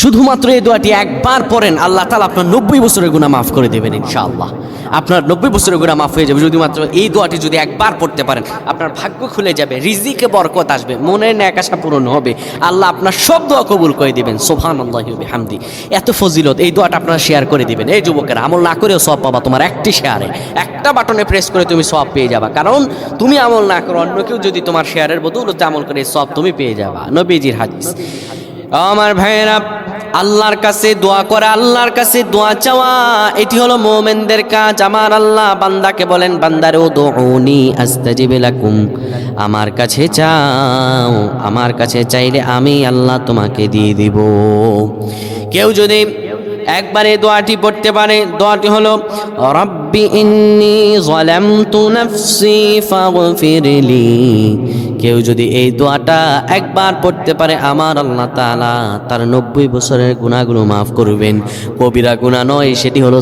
শুধুমাত্র এই দোয়াটি একবার পড়েন, আল্লাহ তাআলা আপনার 90 বছরের গুনাহ মাফ করে দেবেন ইনশাআল্লাহ। আপনার 90 বছরের গুনাহ মাফ হয়ে যাবে যদি মাত্র এই দোয়াটি যদি একবার পড়তে পারেন। আপনার ভাগ্য খুলে যাবে, রিজিকে বরকত আসবে, মনের ন্যাক আশা পূরণ হবে, আল্লাহ আপনার সব দোয়া কবুল করে দিবেন। সুবহানাল্লাহি ওয়া বিহামদি। এত ফজিলত, এই দোয়াটা আপনারা শেয়ার করে দিবেন। এই যুবকেরা, আমল না করেও সওয়াব পাবা। তোমার একটি শেয়ারে, একটা বাটনে প্রেস করে তুমি সওয়াব পেয়ে যাবা। কারণ তুমি আমল না করো, অন্য কেউ যদি তোমার শেয়ারের বদৌলতে আমল করে সওয়াব তুমি পেয়ে যাবা। নবীজির হাদিস। আমার ভাইয়েরা, আল্লাহর কাছে দোয়া করা, আল্লাহর কাছে দোয়া চাওয়া, এটি হলো মুমিনদের কাজ। আমার আল্লাহ বান্দাকে বলেন, বান্দারে উদউনি আস্তাজিব লাকুম, আমার কাছে চাও, আমার কাছে চাইলে আমি আল্লাহ তোমাকে দিয়ে দিব। কেউ যদি একবারে দোয়াটি পড়তে পারে, দোয়াটি হলো রব্বি ইন্নী যালামতু নাফসি ফাগফিরলি। কেউ যদি এই দোয়াটা একবার পড়তে পারে, আমার আল্লাহ তাআলা তার 90 বছরের গুনাহগুলো মাফ করবেন। কবিরা গুনাহ নয়, সেটি হলো